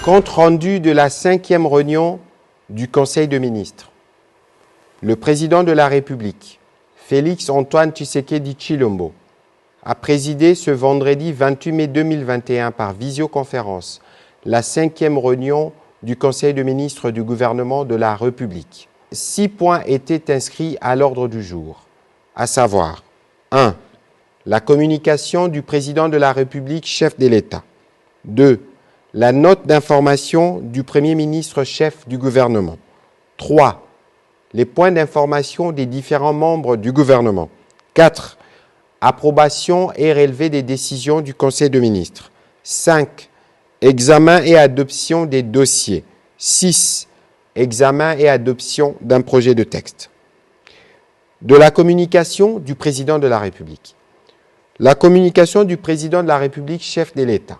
Compte rendu de la 5e réunion du Conseil des ministres. Le président de la République, Félix Antoine Tshisekedi Tshilombo, a présidé ce vendredi 28 mai 2021 par visioconférence la 5e réunion du Conseil des ministres du gouvernement de la République. 6 points étaient inscrits à l'ordre du jour, à savoir 1. La communication du président de la République, chef de l'État. 2. La note d'information du Premier ministre chef du gouvernement. 3. Les points d'information des différents membres du gouvernement. 4. Approbation et relevé des décisions du Conseil des ministres. 5. Examen et adoption des dossiers. 6. Examen et adoption d'un projet de texte. De la communication du président de la République. La communication du président de la République, chef de l'État,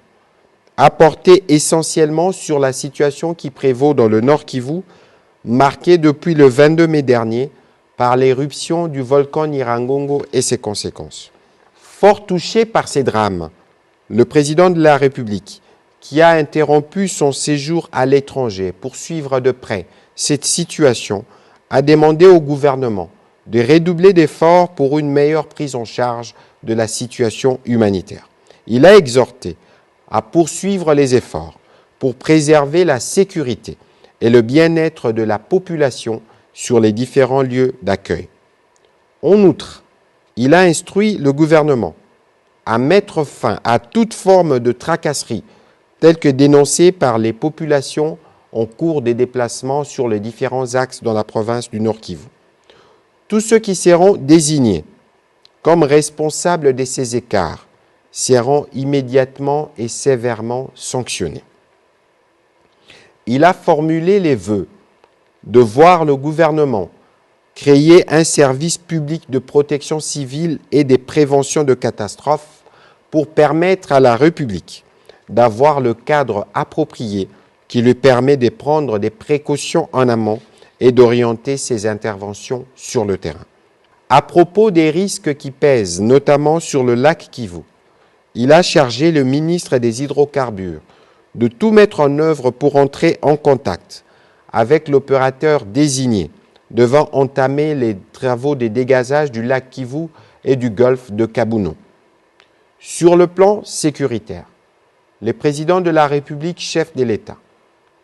a porté essentiellement sur la situation qui prévaut dans le Nord Kivu, marquée depuis le 22 mai dernier par l'éruption du volcan Nyiragongo et ses conséquences. Fort touché par ces drames, le président de la République, qui a interrompu son séjour à l'étranger pour suivre de près cette situation, a demandé au gouvernement de redoubler d'efforts pour une meilleure prise en charge de la situation humanitaire. Il a exhorté à poursuivre les efforts pour préserver la sécurité et le bien-être de la population sur les différents lieux d'accueil. En outre, il a instruit le gouvernement à mettre fin à toute forme de tracasserie telle que dénoncée par les populations en cours des déplacements sur les différents axes dans la province du Nord Kivu. Tous ceux qui seront désignés comme responsables de ces écarts seront immédiatement et sévèrement sanctionnés. Il a formulé les vœux de voir le gouvernement créer un service public de protection civile et de prévention de catastrophes pour permettre à la République d'avoir le cadre approprié qui lui permet de prendre des précautions en amont et d'orienter ses interventions sur le terrain. À propos des risques qui pèsent, notamment sur le lac Kivu, il a chargé le ministre des Hydrocarbures de tout mettre en œuvre pour entrer en contact avec l'opérateur désigné devant entamer les travaux de dégazage du lac Kivu et du golfe de Kabuno. Sur le plan sécuritaire, le président de la République, chef de l'État,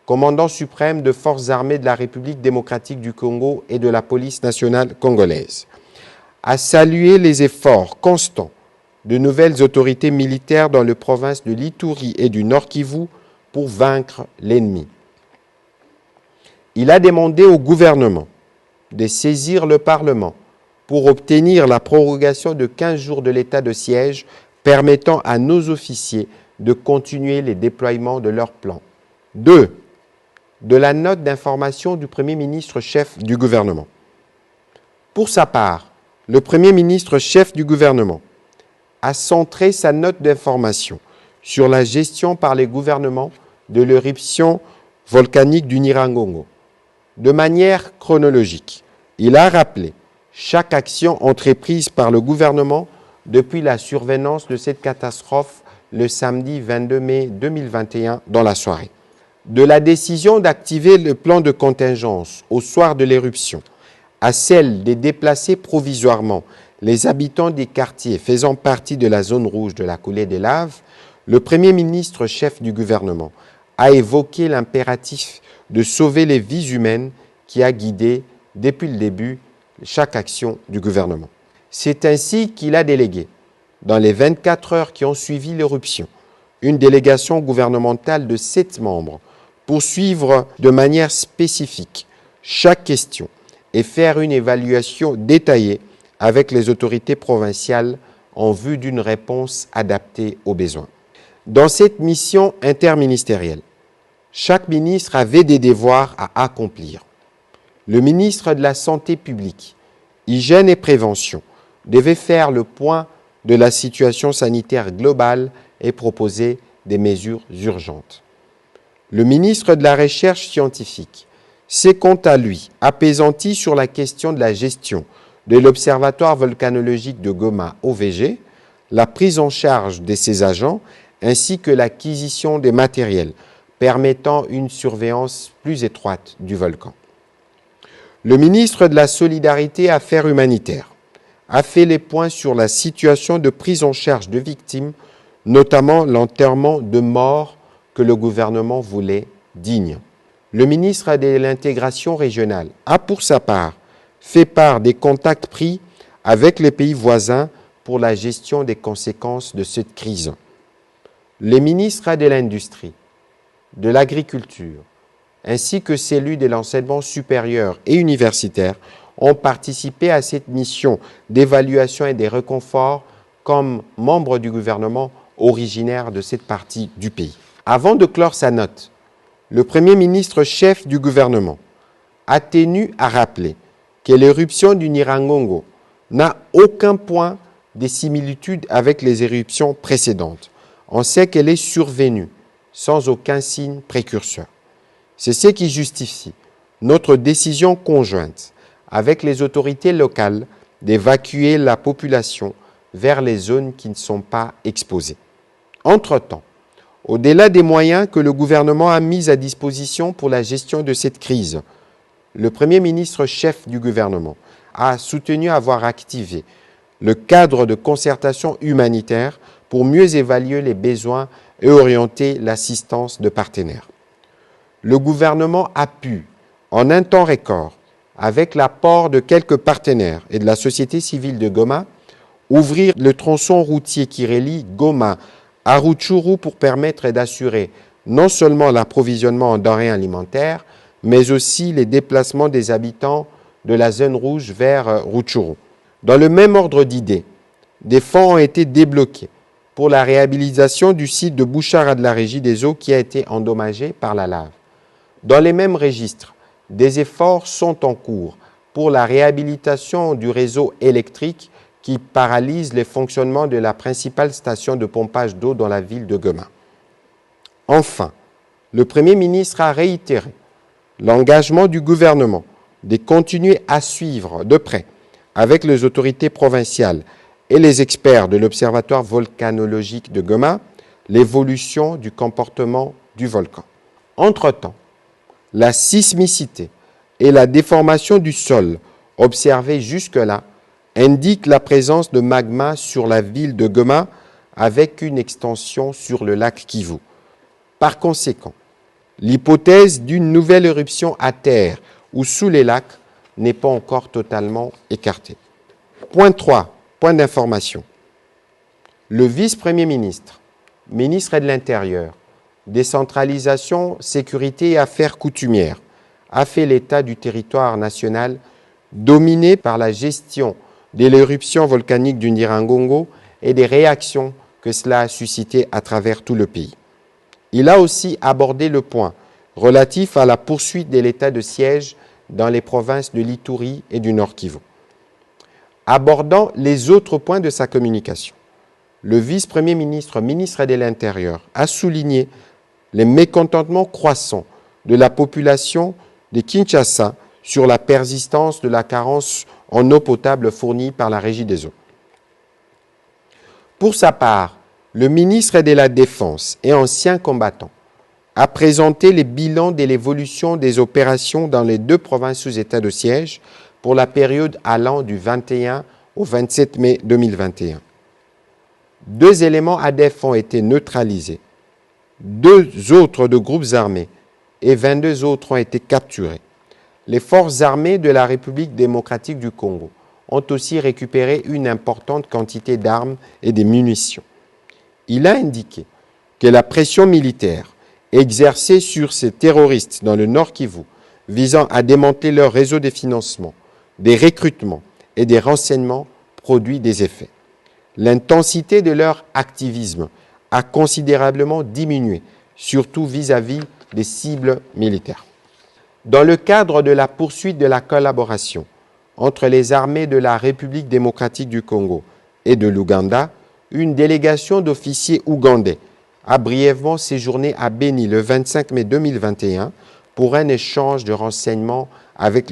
commandant suprême de forces armées de la République démocratique du Congo et de la police nationale congolaise, a salué les efforts constants de nouvelles autorités militaires dans les provinces de l'Ituri et du Nord Kivu pour vaincre l'ennemi. Il a demandé au gouvernement de saisir le Parlement pour obtenir la prorogation de 15 jours de l'état de siège permettant à nos officiers de continuer les déploiements de leur plan. 2. De la note d'information du Premier ministre chef du gouvernement. Pour sa part, le Premier ministre chef du gouvernement a centré sa note d'information sur la gestion par les gouvernements de l'éruption volcanique du Nyiragongo. De manière chronologique, il a rappelé chaque action entreprise par le gouvernement depuis la survenance de cette catastrophe le samedi 22 mai 2021 dans la soirée. De la décision d'activer le plan de contingence au soir de l'éruption à celle de déplacer provisoirement les habitants des quartiers faisant partie de la zone rouge de la coulée des laves, le Premier ministre chef du gouvernement a évoqué l'impératif de sauver les vies humaines qui a guidé depuis le début chaque action du gouvernement. C'est ainsi qu'il a délégué, dans les 24 heures qui ont suivi l'éruption, une délégation gouvernementale de 7 membres pour suivre de manière spécifique chaque question et faire une évaluation détaillée avec les autorités provinciales en vue d'une réponse adaptée aux besoins. Dans cette mission interministérielle, chaque ministre avait des devoirs à accomplir. Le ministre de la Santé publique, Hygiène et Prévention devait faire le point de la situation sanitaire globale et proposer des mesures urgentes. Le ministre de la Recherche scientifique s'est quant à lui appesanti sur la question de la gestion de l'Observatoire volcanologique de Goma OVG, la prise en charge de ses agents ainsi que l'acquisition des matériels permettant une surveillance plus étroite du volcan. Le ministre de la Solidarité et Affaires humanitaires a fait les points sur la situation de prise en charge de victimes, notamment l'enterrement de morts que le gouvernement voulait digne. Le ministre de l'Intégration régionale a pour sa part fait part des contacts pris avec les pays voisins pour la gestion des conséquences de cette crise. Les ministres de l'Industrie, de l'Agriculture, ainsi que celui de l'enseignement supérieur et universitaire ont participé à cette mission d'évaluation et de réconfort comme membres du gouvernement originaire de cette partie du pays. Avant de clore sa note, le Premier ministre chef du gouvernement a tenu à rappeler que l'éruption du Nyiragongo n'a aucun point de similitude avec les éruptions précédentes. On sait qu'elle est survenue sans aucun signe précurseur. C'est ce qui justifie notre décision conjointe avec les autorités locales d'évacuer la population vers les zones qui ne sont pas exposées. Entre-temps, au-delà des moyens que le gouvernement a mis à disposition pour la gestion de cette crise, le Premier ministre chef du gouvernement a soutenu avoir activé le cadre de concertation humanitaire pour mieux évaluer les besoins et orienter l'assistance de partenaires. Le gouvernement a pu, en un temps record, avec l'apport de quelques partenaires et de la société civile de Goma, ouvrir le tronçon routier qui relie Goma à Rutshuru pour permettre d'assurer non seulement l'approvisionnement en denrées alimentaires, mais aussi les déplacements des habitants de la zone rouge vers Rutshuru. Dans le même ordre d'idées, des fonds ont été débloqués pour la réhabilitation du site de Bouchara de la Régie des Eaux qui a été endommagé par la lave. Dans les mêmes registres, des efforts sont en cours pour la réhabilitation du réseau électrique qui paralyse le fonctionnement de la principale station de pompage d'eau dans la ville de Goma. Enfin, le Premier ministre a réitéré l'engagement du gouvernement de continuer à suivre de près, avec les autorités provinciales et les experts de l'Observatoire volcanologique de Goma, l'évolution du comportement du volcan. Entre-temps, la sismicité et la déformation du sol observées jusque-là indiquent la présence de magma sur la ville de Goma avec une extension sur le lac Kivu. Par conséquent, l'hypothèse d'une nouvelle éruption à terre ou sous les lacs n'est pas encore totalement écartée. Point 3, point d'information. Le vice-premier ministre, ministre de l'Intérieur, décentralisation, sécurité et affaires coutumières, a fait l'état du territoire national dominé par la gestion de l'éruption volcanique du Nyiragongo et des réactions que cela a suscité à travers tout le pays. Il a aussi abordé le point relatif à la poursuite de l'état de siège dans les provinces de l'Ituri et du Nord Kivu. Abordant les autres points de sa communication, le vice-premier ministre, ministre de l'Intérieur, a souligné les mécontentements croissants de la population de Kinshasa sur la persistance de la carence en eau potable fournie par la Régie des eaux. Pour sa part, le ministre de la Défense et ancien combattant a présenté les bilans de l'évolution des opérations dans les deux provinces sous état de siège pour la période allant du 21 au 27 mai 2021. 2 éléments ADF ont été neutralisés, 2 autres de groupes armés et 22 autres ont été capturés. Les forces armées de la République démocratique du Congo ont aussi récupéré une importante quantité d'armes et de munitions. Il a indiqué que la pression militaire exercée sur ces terroristes dans le Nord Kivu, visant à démanteler leur réseau de financement, des recrutements et des renseignements, produit des effets. L'intensité de leur activisme a considérablement diminué, surtout vis-à-vis des cibles militaires. Dans le cadre de la poursuite de la collaboration entre les armées de la République démocratique du Congo et de l'Ouganda, une délégation d'officiers ougandais a brièvement séjourné à Beni le 25 mai 2021 pour un échange de renseignements avec